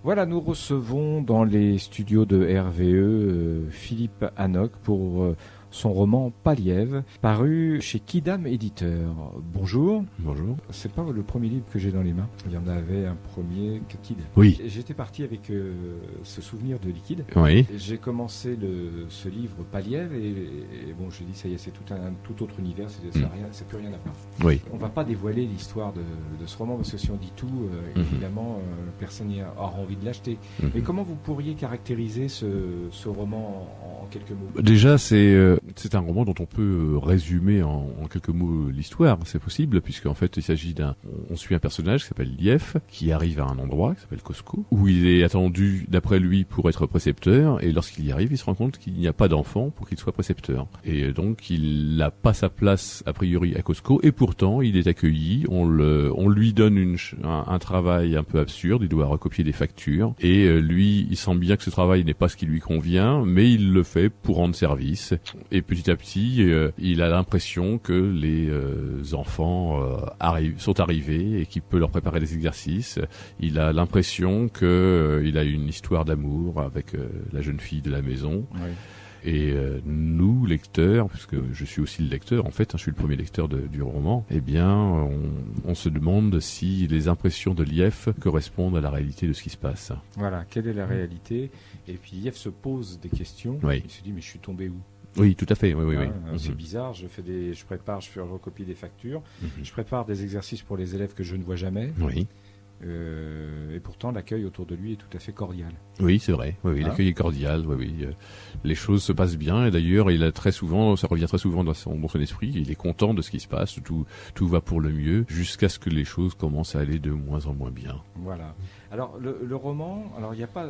Voilà, nous recevons dans les studios de RVE Philippe Hanoc pour son roman Paliève, paru chez Quidam Éditeur. Bonjour. Bonjour. C'est pas le premier livre que j'ai dans les mains. Il y en avait un premier que Liquide. Oui. J'étais parti avec ce souvenir de Liquide. Oui. J'ai commencé ce livre Paliève et bon, j'ai dit ça y est, c'est tout autre univers, c'est plus rien à voir. Oui. On va pas dévoiler l'histoire de ce roman parce que si on dit tout, évidemment, personne n'aura envie de l'acheter. Mais comment vous pourriez caractériser ce roman en quelques mots ? Déjà, c'est un roman dont on peut résumer en quelques mots l'histoire. C'est possible, puisqu'en fait, il s'agit on suit un personnage qui s'appelle Lief, qui arrive à un endroit qui s'appelle Cosco, où il est attendu, d'après lui, pour être précepteur. Et lorsqu'il y arrive, il se rend compte qu'il n'y a pas d'enfant pour qu'il soit précepteur. Et donc, il n'a pas sa place, a priori, à Cosco. Et pourtant, il est accueilli. On lui donne un travail un peu absurde. Il doit recopier des factures. Et lui, il sent bien que ce travail n'est pas ce qui lui convient, mais il le fait pour rendre service. Et petit à petit, il a l'impression que les enfants sont arrivés et qu'il peut leur préparer des exercices. Il a l'impression que il a une histoire d'amour avec la jeune fille de la maison. Oui. Et nous, lecteurs, puisque je suis aussi le lecteur, en fait, je suis le premier lecteur du roman, eh bien, on se demande si les impressions de Lief correspondent à la réalité de ce qui se passe. Voilà, quelle est la réalité ? Et puis Lief se pose des questions. Oui. Il se dit, mais je suis tombé où ? Oui, tout à fait. Oui. C'est bizarre. Je recopie des factures. Je prépare des exercices pour les élèves que je ne vois jamais. Oui. Et pourtant, l'accueil autour de lui est tout à fait cordial. Oui, c'est vrai. Oui, l'accueil est cordial. Oui. Les choses se passent bien. Et d'ailleurs, ça revient très souvent dans son esprit. Il est content de ce qui se passe. Tout va pour le mieux, jusqu'à ce que les choses commencent à aller de moins en moins bien. Voilà. Alors, le roman, il n'y a pas,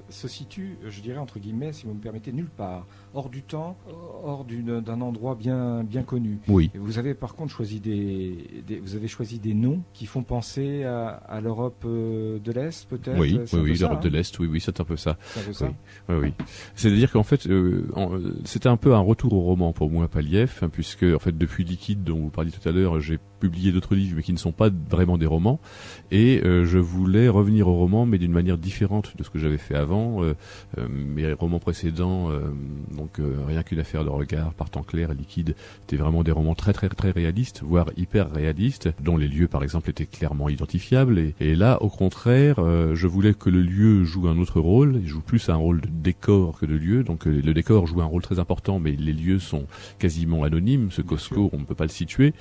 se situe, je dirais entre guillemets, si vous me permettez, nulle part, hors du temps, hors d'un endroit bien connu. Oui. Et vous avez par contre choisi des noms qui font penser à l'Europe de l'Est, peut-être. Oui, l'Europe de l'Est. Oui, c'est un peu ça. C'est un peu ça. Oui. C'est-à-dire qu'en fait, c'était un peu un retour au roman pour moi, Paliève, puisque en fait, depuis Liquide, dont vous parliez tout à l'heure, j'ai publié d'autres livres, mais qui ne sont pas vraiment des romans, et je voulais revenir au roman, mais d'une manière différente de ce que j'avais fait avant. Mes romans précédents, Rien qu'une affaire de regard, Par temps clair et Liquide, étaient vraiment des romans très très très réalistes, voire hyper réalistes, dont les lieux par exemple étaient clairement identifiables. Et là, au contraire, je voulais que le lieu joue un autre rôle. Il joue plus un rôle de décor que de lieu. Donc le décor joue un rôle très important, mais les lieux sont quasiment anonymes. Ce Cosco, on ne peut pas le situer.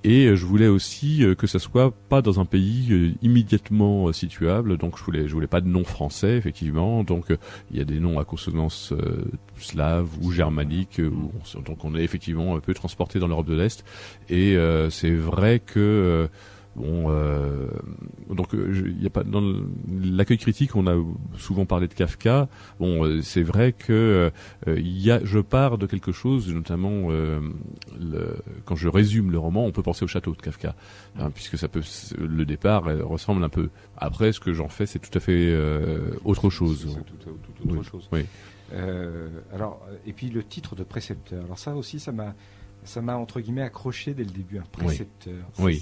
Et je voulais aussi que ça soit pas dans un pays immédiatement situable. Donc je voulais pas de nom français, effectivement. Donc il y a des noms à consonance slave ou germanique, donc on est effectivement un peu transporté dans l'Europe de l'Est. Et c'est vrai que il y a pas dans l'accueil critique, on a souvent parlé de Kafka. C'est vrai que je pars de quelque chose, notamment quand je résume le roman, on peut penser au château de Kafka, puisque le départ ressemble un peu. Après, ce que j'en fais, c'est tout à fait autre chose. C'est tout autre chose. Oui. Et puis le titre de précepteur. Alors ça aussi, ça m'a entre guillemets accroché dès le début, un précepteur. Oui.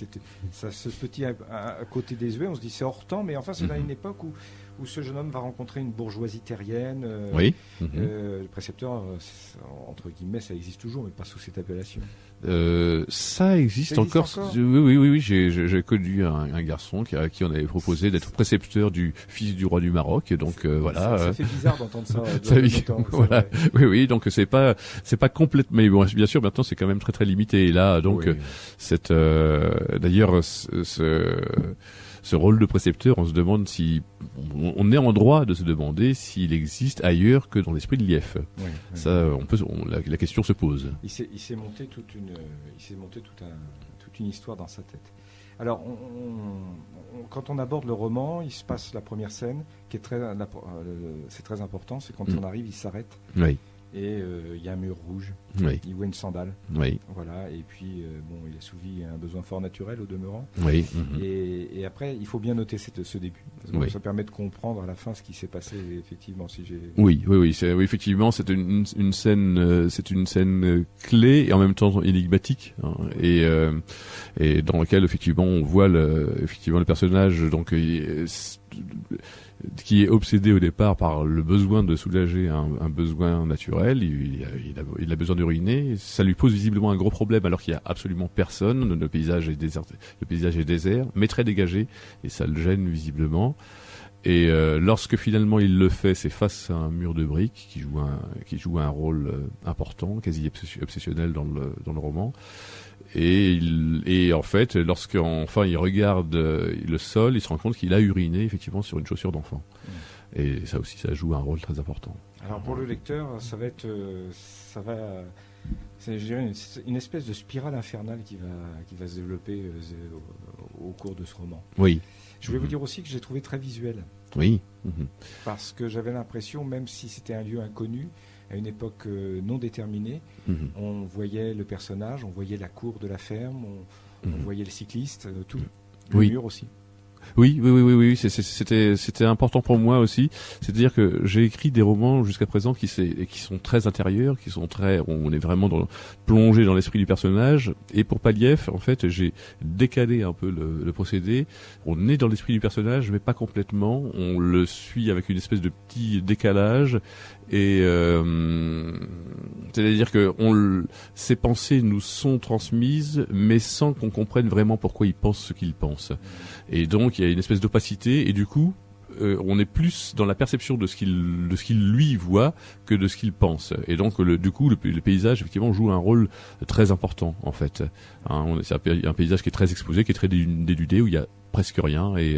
Ça se petit à côté des yeux, on se dit c'est hors temps, mais enfin c'est à une époque où ce jeune homme va rencontrer une bourgeoisie terrienne. Le précepteur, entre guillemets, ça existe toujours, mais pas sous cette appellation. Ça existe encore. Oui. J'ai connu un garçon à qui on avait proposé d'être précepteur du fils du roi du Maroc. Donc voilà. Ça fait bizarre d'entendre ça. Voilà. Oui. Donc c'est pas complètement. Mais bon, bien sûr, maintenant c'est quand même très très limité. Et là, donc d'ailleurs ce rôle de précepteur, on se demande on est en droit de se demander s'il existe ailleurs que dans l'esprit de Lief. Ça, la question se pose. Il s'est monté toute une histoire dans sa tête. Alors, quand on aborde le roman, il se passe la première scène qui est c'est très important, c'est quand on arrive, il s'arrête. Oui. Et il y a un mur rouge. Oui. Il voit une sandale. Oui. Voilà. Et puis, il a souvi un besoin fort naturel au demeurant. Oui. Et après, il faut bien noter ce début. Parce que ça permet de comprendre à la fin ce qui s'est passé, effectivement. Oui. Effectivement, c'est une scène clé et en même temps énigmatique. Et dans laquelle, effectivement, on voit effectivement le personnage. Donc, qui est obsédé au départ par le besoin de soulager un besoin naturel. Il a besoin d'uriner. Ça lui pose visiblement un gros problème alors qu'il y a absolument personne. Le paysage est désert, mais très dégagé, et ça le gêne visiblement. Et lorsque finalement il le fait, c'est face à un mur de briques qui joue un rôle important, quasi obsessionnel dans le roman. Et en fait, lorsqu'enfin il regarde le sol, il se rend compte qu'il a uriné effectivement sur une chaussure d'enfant. Et ça aussi, ça joue un rôle très important. Alors pour le lecteur, c'est, je dirais, une espèce de spirale infernale qui va se développer au cours de ce roman. Oui. Je voulais vous dire aussi que j'ai trouvé très visuel. Oui. Parce que j'avais l'impression, même si c'était un lieu inconnu, à une époque non déterminée, on voyait le personnage, on voyait la cour de la ferme, on voyait le cycliste, tout. Le mur aussi. Oui, c'était important pour moi aussi. C'est-à-dire que j'ai écrit des romans jusqu'à présent qui sont très intérieurs, on est vraiment plongé dans l'esprit du personnage. Et pour Palief, en fait, j'ai décalé un peu le procédé. On est dans l'esprit du personnage, mais pas complètement. On le suit avec une espèce de petit décalage. Et c'est-à-dire que ses pensées nous sont transmises, mais sans qu'on comprenne vraiment pourquoi il pense ce qu'il pense. Et donc il y a une espèce d'opacité, et du coup on est plus dans la perception de ce qu'il lui voit que de ce qu'il pense. Et donc du coup le paysage effectivement joue un rôle très important en fait. C'est un paysage qui est très exposé, qui est très dénudé, où il y a presque rien, et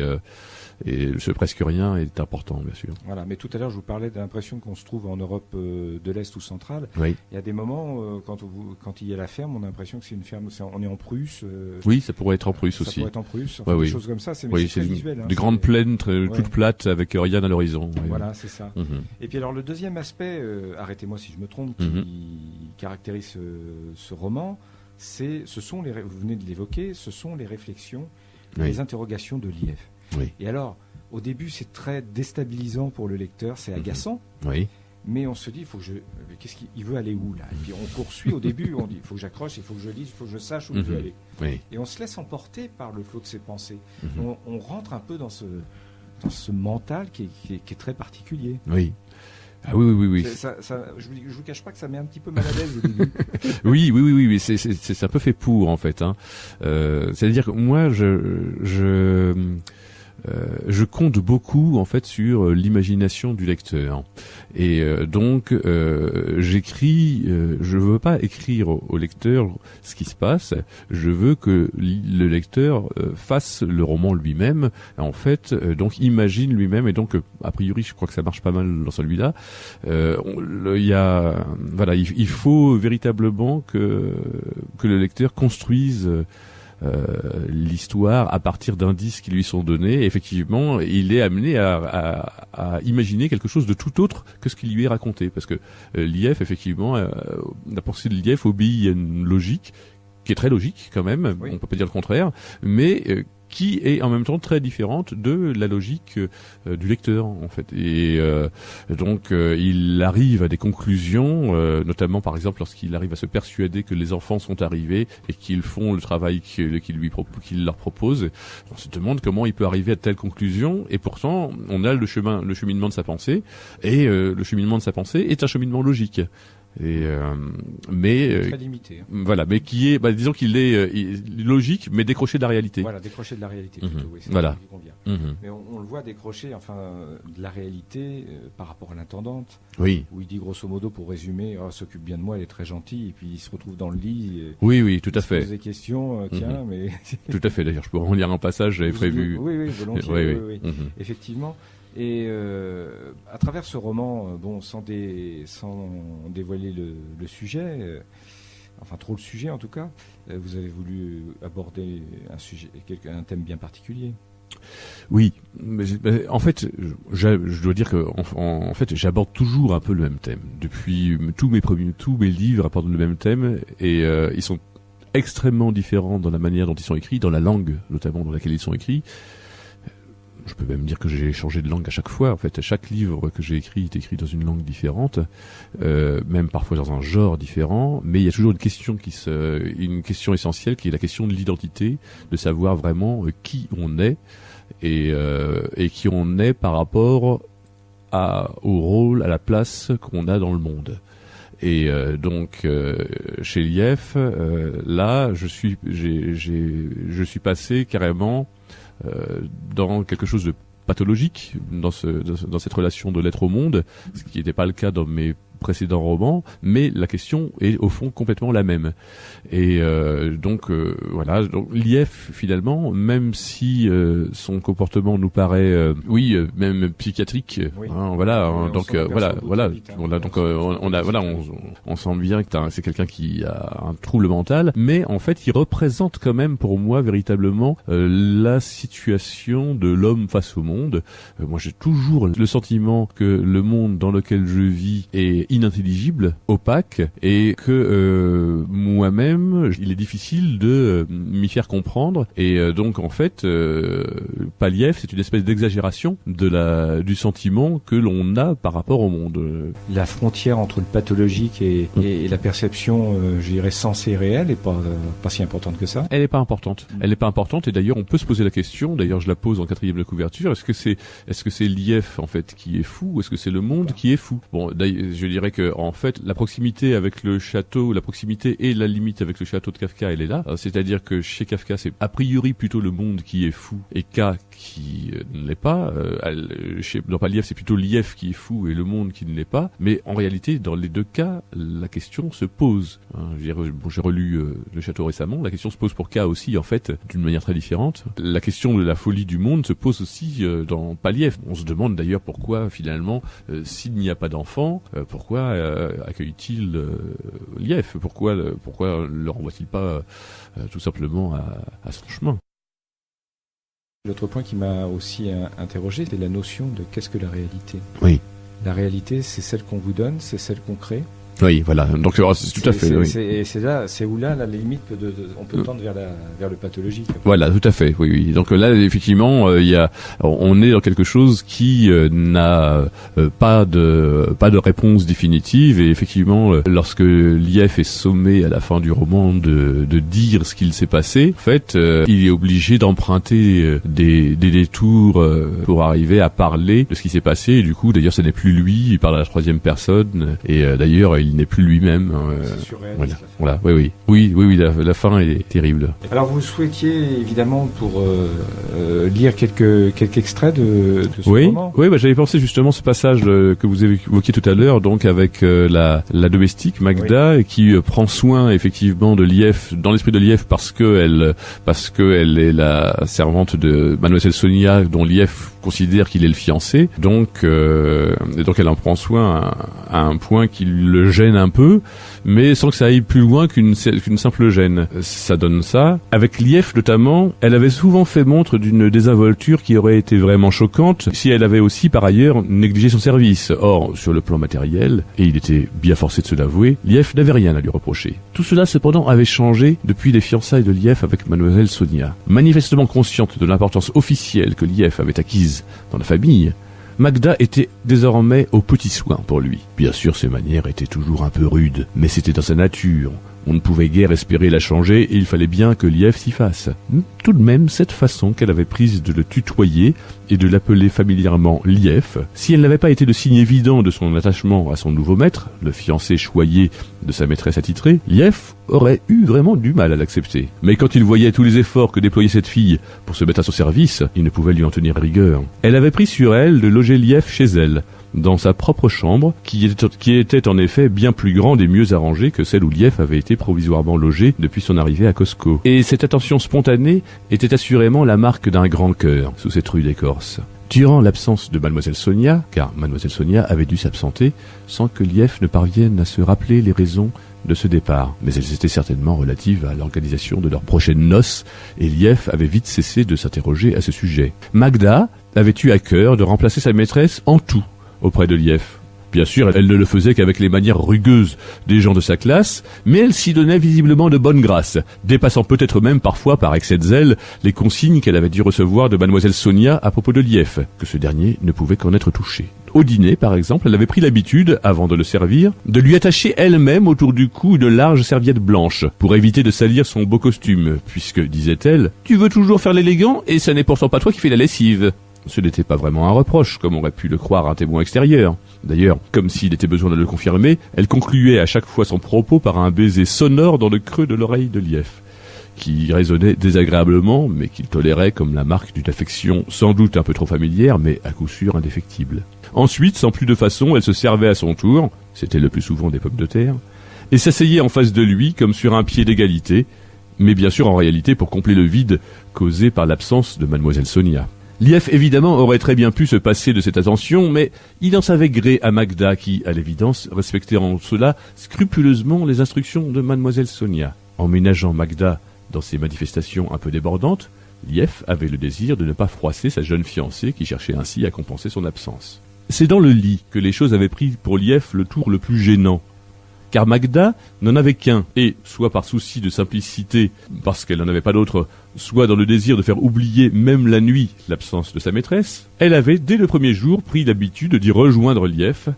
ce presque rien est important, bien sûr. Voilà, mais tout à l'heure, je vous parlais de l'impression qu'on se trouve en Europe de l'Est ou centrale. Oui. Il y a des moments, quand il y a la ferme, on a l'impression que c'est une ferme, on est en Prusse. Oui, ça pourrait être en Prusse aussi. Ça pourrait être en Prusse, enfin, des choses comme ça, c'est très visuel. Des grandes plaines toutes plates avec rien à l'horizon. Voilà, c'est ça. Et puis alors, le deuxième aspect, arrêtez-moi si je me trompe, qui caractérise ce roman, vous venez de l'évoquer, ce sont les réflexions, les interrogations de Lief. Oui. Et alors, au début, c'est très déstabilisant pour le lecteur, c'est agaçant. Oui. Mais on se dit, qu'est-ce qu'il veut aller où là? Et puis on poursuit au début, on dit, il faut que j'accroche, il faut que je lise, il faut que je sache où il veut aller. Oui. Et on se laisse emporter par le flot de ses pensées. On rentre un peu dans ce mental qui est très particulier. Oui. Ah oui. Je vous cache pas que ça met un petit peu mal à l'aise au début. oui, c'est un peu fait pour en fait. C'est-à-dire que moi, je compte beaucoup en fait sur l'imagination du lecteur, et donc j'écris. Je veux pas écrire au lecteur ce qui se passe. Je veux que le lecteur fasse le roman lui-même. En fait, donc imagine lui-même, et donc a priori, je crois que ça marche pas mal dans celui-là. Il faut véritablement que le lecteur construise l'histoire à partir d'indices qui lui sont donnés. Et effectivement, il est amené à imaginer quelque chose de tout autre que ce qui lui est raconté, parce que Lief, effectivement, la pensée de Lief obéit à une logique qui est très logique quand même, on peut pas dire le contraire, mais qui est en même temps très différente de la logique du lecteur en fait. Et donc il arrive à des conclusions, notamment par exemple lorsqu'il arrive à se persuader que les enfants sont arrivés et qu'ils font le travail qu'il leur propose. On se demande comment il peut arriver à telle conclusion, et pourtant on a le cheminement de sa pensée, et le cheminement de sa pensée est un cheminement logique. Mais très limité. Voilà, mais qui est, disons qu'il est logique, mais décroché de la réalité. Voilà, décroché de la réalité plutôt. Oui, c'est voilà. Ça qui convient. Mais on le voit décroché, de la réalité par rapport à l'intendante. Oui. Où il dit grosso modo, pour résumer, s'occupe bien de moi, elle est très gentille, et puis il se retrouve dans le lit. Oui, tout à fait. Il se pose des questions, mais. Tout à fait. D'ailleurs, je pourrais en lire un passage, j'avais prévu. Oui, volontiers. Oui. Effectivement. Et à travers ce roman, sans dévoiler le sujet, trop le sujet en tout cas, vous avez voulu aborder un thème bien particulier. Oui, mais en fait, je dois dire que en fait, j'aborde toujours un peu le même thème. Depuis tous mes livres abordent le même thème, et ils sont extrêmement différents dans la manière dont ils sont écrits, dans la langue notamment dans laquelle ils sont écrits. Je peux même dire que j'ai changé de langue à chaque fois. En fait, chaque livre que j'ai écrit est écrit dans une langue différente, même parfois dans un genre différent. Mais il y a toujours une question essentielle, qui est la question de l'identité, de savoir vraiment qui on est. et qui on est par rapport au rôle, à la place qu'on a dans le monde. Et donc chez Lief, là, je suis passé carrément dans quelque chose de pathologique dans cette relation de l'être au monde, ce qui n'était pas le cas dans mes précédents romans, mais la question est au fond complètement la même. Et donc voilà, donc Lief finalement, même si son comportement nous paraît, même psychiatrique, oui. Voilà, oui, donc on sent bien que c'est quelqu'un qui a un trouble mental, mais en fait, il représente quand même pour moi véritablement la situation de l'homme face au monde. Moi, j'ai toujours le sentiment que le monde dans lequel je vis est inintelligible, opaque, et que moi-même, il est difficile de m'y faire comprendre. Et donc, en fait, Lief, c'est une espèce d'exagération du sentiment que l'on a par rapport au monde. La frontière entre le pathologique et la perception, je dirais, sensée et réelle, est pas si importante que ça. Elle n'est pas importante. Elle n'est pas importante, et d'ailleurs, on peut se poser la question, d'ailleurs, je la pose en 4e de couverture, est-ce que c'est Lief, en fait, qui est fou, ou est-ce que c'est le monde qui est fou? Bon, je dirais que, en fait, la proximité avec le château, la proximité et la limite avec le château de Kafka, elle est là. C'est-à-dire que chez Kafka, c'est a priori plutôt le monde qui est fou et K qui ne l'est pas. Dans Lief, c'est plutôt Lief qui est fou et le monde qui ne l'est pas. Mais en réalité, dans les deux cas, la question se pose. J'ai relu le château récemment. La question se pose pour K aussi, en fait, d'une manière très différente. La question de la folie du monde se pose aussi dans Lief. On se demande d'ailleurs pourquoi, finalement, s'il n'y a pas d'enfant, pourquoi accueille-t-il Lief? Pourquoi le renvoie-t-il pas tout simplement à son chemin? L'autre point qui m'a aussi interrogé, c'est la notion de qu'est-ce que la réalité. Oui. La réalité, c'est celle qu'on vous donne, c'est celle qu'on crée. Oui, voilà. Donc c'est tout à fait. C'est où là la limite on peut tendre vers le pathologique. Voilà, tout à fait. Oui. Donc là, effectivement, on est dans quelque chose qui n'a pas de réponse définitive. Et effectivement, lorsque Lief est sommé à la fin du roman de dire ce qu'il s'est passé, en fait, il est obligé d'emprunter des détours pour arriver à parler de ce qui s'est passé. Et du coup, d'ailleurs, ce n'est plus lui. Il parle à la 3e personne. Et d'ailleurs, il n'est plus lui-même. C'est surréaliste. Voilà. Oui, la fin est terrible. Alors vous souhaitiez évidemment pour lire quelques extraits de ce roman. Oui, j'avais pensé justement ce passage que vous évoquiez tout à l'heure, donc avec la domestique Magda, qui prend soin effectivement de Lief, dans l'esprit de Lief, parce que elle est la servante de Mademoiselle Sonia, dont Lief considère qu'il est le fiancé. Donc elle en prend soin à un point qui le gêne un peu, mais sans que ça aille plus loin qu'une simple gêne. Ça donne ça. Avec Lief notamment, elle avait souvent fait montre d'une désinvolture qui aurait été vraiment choquante si elle avait aussi par ailleurs négligé son service. Or, sur le plan matériel, et il était bien forcé de se l'avouer, Lief n'avait rien à lui reprocher. Tout cela cependant avait changé depuis les fiançailles de Lief avec Mademoiselle Sonia. Manifestement consciente de l'importance officielle que Lief avait acquise dans la famille, Magda était désormais aux petits soins pour lui. Bien sûr, ses manières étaient toujours un peu rudes, mais c'était dans sa nature. On ne pouvait guère espérer la changer et il fallait bien que Lief s'y fasse. Tout de même, cette façon qu'elle avait prise de le tutoyer et de l'appeler familièrement Lief, si elle n'avait pas été le signe évident de son attachement à son nouveau maître, le fiancé choyé de sa maîtresse attitrée, Lief aurait eu vraiment du mal à l'accepter. Mais quand il voyait tous les efforts que déployait cette fille pour se mettre à son service, il ne pouvait lui en tenir rigueur. Elle avait pris sur elle de loger Lief chez elle, dans sa propre chambre, qui était en effet bien plus grande et mieux arrangée que celle où Lief avait été provisoirement logé depuis son arrivée à Cosco. Et cette attention spontanée était assurément la marque d'un grand cœur sous cette rude écorce. Durant l'absence de Mademoiselle Sonia, car Mademoiselle Sonia avait dû s'absenter, sans que Lief ne parvienne à se rappeler les raisons de ce départ, mais elles étaient certainement relatives à l'organisation de leurs prochaines noces, et Lief avait vite cessé de s'interroger à ce sujet. Magda avait eu à cœur de remplacer sa maîtresse en tout auprès de Lief. Bien sûr, elle ne le faisait qu'avec les manières rugueuses des gens de sa classe, mais elle s'y donnait visiblement de bonne grâce, dépassant peut-être même parfois par excès de zèle les consignes qu'elle avait dû recevoir de Mademoiselle Sonia à propos de Lief, que ce dernier ne pouvait qu'en être touché. Au dîner, par exemple, elle avait pris l'habitude, avant de le servir, de lui attacher elle-même autour du cou une large serviette blanche, pour éviter de salir son beau costume, puisque, disait-elle, « Tu veux toujours faire l'élégant, et ça n'est pourtant pas toi qui fais la lessive ». Ce n'était pas vraiment un reproche, comme aurait pu le croire un témoin extérieur. D'ailleurs, comme s'il était besoin de le confirmer, elle concluait à chaque fois son propos par un baiser sonore dans le creux de l'oreille de Lief, qui résonnait désagréablement, mais qu'il tolérait comme la marque d'une affection sans doute un peu trop familière, mais à coup sûr indéfectible. Ensuite, sans plus de façon, elle se servait à son tour, c'était le plus souvent des pommes de terre, et s'asseyait en face de lui comme sur un pied d'égalité, mais bien sûr en réalité pour combler le vide causé par l'absence de mademoiselle Sonia. Lief, évidemment, aurait très bien pu se passer de cette attention, mais il en savait gré à Magda qui, à l'évidence, respectait en cela scrupuleusement les instructions de mademoiselle Sonia. En ménageant Magda dans ses manifestations un peu débordantes, Lief avait le désir de ne pas froisser sa jeune fiancée qui cherchait ainsi à compenser son absence. C'est dans le lit que les choses avaient pris pour Lief le tour le plus gênant. Car Magda n'en avait qu'un, et, soit par souci de simplicité, parce qu'elle n'en avait pas d'autre, soit dans le désir de faire oublier même la nuit l'absence de sa maîtresse, elle avait, dès le premier jour, pris l'habitude d'y rejoindre Lief,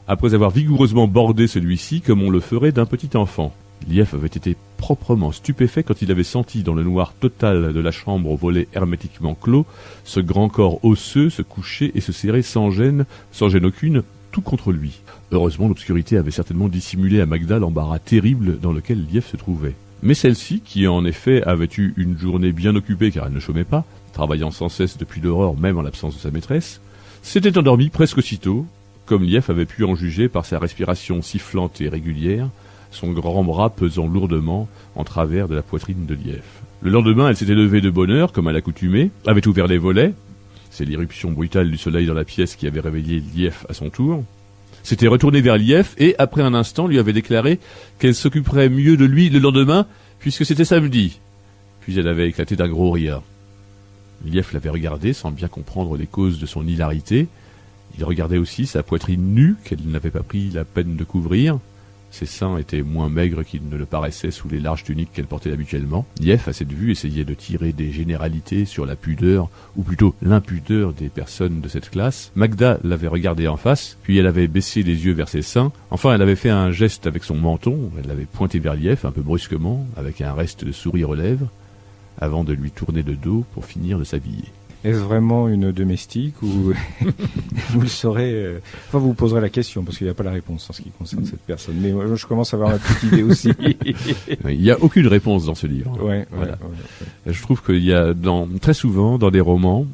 après avoir vigoureusement bordé celui-ci comme on le ferait d'un petit enfant. Lief avait été proprement stupéfait quand il avait senti dans le noir total de la chambre au volet hermétiquement clos, ce grand corps osseux se coucher et se serrer sans gêne aucune, tout contre lui. Heureusement, l'obscurité avait certainement dissimulé à Magda l'embarras terrible dans lequel Lief se trouvait. Mais celle-ci, qui en effet avait eu une journée bien occupée car elle ne chômait pas, travaillant sans cesse depuis l'aurore même en l'absence de sa maîtresse, s'était endormie presque aussitôt, comme Lief avait pu en juger par sa respiration sifflante et régulière, son grand bras pesant lourdement en travers de la poitrine de Lief. Le lendemain, elle s'était levée de bonne heure, comme à l'accoutumée, avait ouvert les volets, c'est l'irruption brutale du soleil dans la pièce qui avait réveillé Lief à son tour, s'était retournée vers Lief et, après un instant, lui avait déclaré qu'elle s'occuperait mieux de lui le lendemain, puisque c'était samedi. Puis elle avait éclaté d'un gros rire. Lief l'avait regardé sans bien comprendre les causes de son hilarité. Il regardait aussi sa poitrine nue, qu'elle n'avait pas pris la peine de couvrir. Ses seins étaient moins maigres qu'ils ne le paraissaient sous les larges tuniques qu'elle portait habituellement. Lief, à cette vue, essayait de tirer des généralités sur la pudeur, ou plutôt l'impudeur des personnes de cette classe. Magda l'avait regardé en face, puis elle avait baissé les yeux vers ses seins. Enfin, elle avait fait un geste avec son menton, elle l'avait pointé vers Lief, un peu brusquement, avec un reste de sourire aux lèvres, avant de lui tourner le dos pour finir de s'habiller. Est-ce vraiment une domestique ou vous le saurez enfin, vous poserez la question parce qu'il n'y a pas la réponse en ce qui concerne cette personne. Mais moi, je commence à avoir ma petite idée aussi. Il n'y a aucune réponse dans ce livre. Ouais, voilà. Ouais. Je trouve qu'il y a très souvent dans des romans,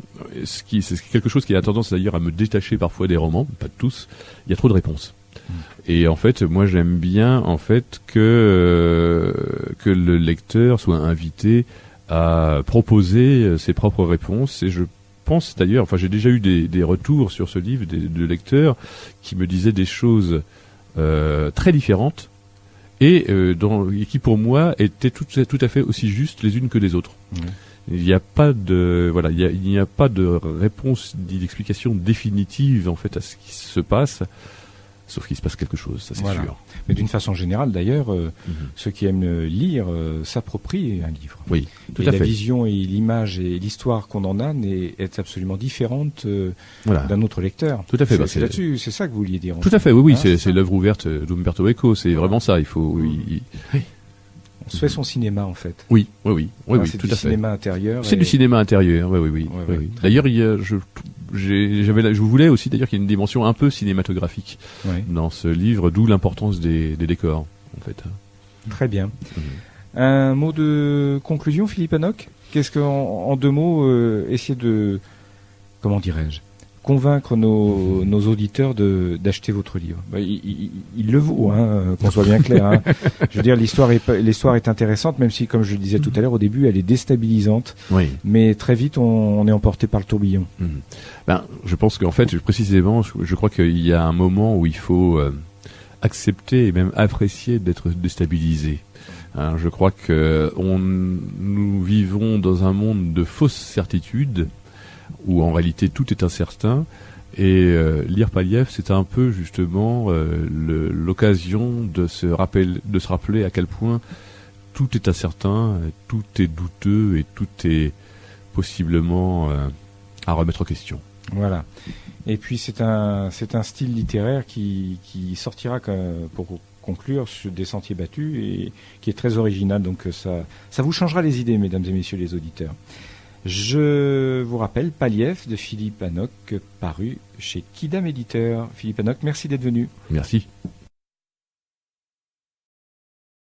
c'est quelque chose qui a tendance d'ailleurs à me détacher parfois des romans, pas de tous. Il y a trop de réponses. Et en fait, moi, j'aime bien en fait que le lecteur soit invité à proposer ses propres réponses, et je pense d'ailleurs, enfin j'ai déjà eu des retours sur ce livre de lecteurs qui me disaient des choses très différentes et qui pour moi étaient tout à fait aussi justes les unes que les autres. Mmh. Il n'y a pas de il n'y a pas de réponse ni d'explication définitive en fait à ce qui se passe. Sauf qu'il se passe quelque chose, ça c'est sûr. Mais d'une façon générale, d'ailleurs, ceux qui aiment lire s'approprient un livre. Oui, tout à fait. La vision et l'image et l'histoire qu'on en a est absolument différente d'un autre lecteur. Tout à fait. C'est là-dessus, c'est ça que vous vouliez dire. Tout à fait, oui, c'est l'œuvre ouverte d'Umberto Eco, c'est vraiment ça. Il faut. On se fait son cinéma en fait. Oui, tout à fait. C'est du cinéma intérieur. C'est du cinéma intérieur, oui. D'ailleurs, je voulais aussi d'ailleurs qu'il y ait une dimension un peu cinématographique dans ce livre, d'où l'importance des décors, en fait. Très bien. Un mot de conclusion, Philippe Hanoc ? Qu'est-ce qu'en 2 mots, essayer de, comment dirais-je, convaincre nos auditeurs d'acheter votre livre. Il le vaut, qu'on soit bien clair. Hein. Je veux dire, l'histoire est intéressante, même si, comme je le disais tout à l'heure, au début, elle est déstabilisante. Oui. Mais très vite, on est emporté par le tourbillon. Je pense qu'en fait, précisément, je crois qu'il y a un moment où il faut accepter et même apprécier d'être déstabilisé. Je crois que nous vivons dans un monde de fausses certitudes, où en réalité tout est incertain, et lire Lief, c'est un peu justement l'occasion de se rappeler à quel point tout est incertain, tout est douteux et tout est possiblement à remettre en question. Voilà. Et puis c'est un style littéraire qui sortira pour conclure sur des sentiers battus et qui est très original. Donc ça vous changera les idées, mesdames et messieurs les auditeurs. Je vous rappelle Palief de Philippe Hanoc, paru chez Quidam Éditeur. Philippe Hanoc, merci d'être venu. Merci.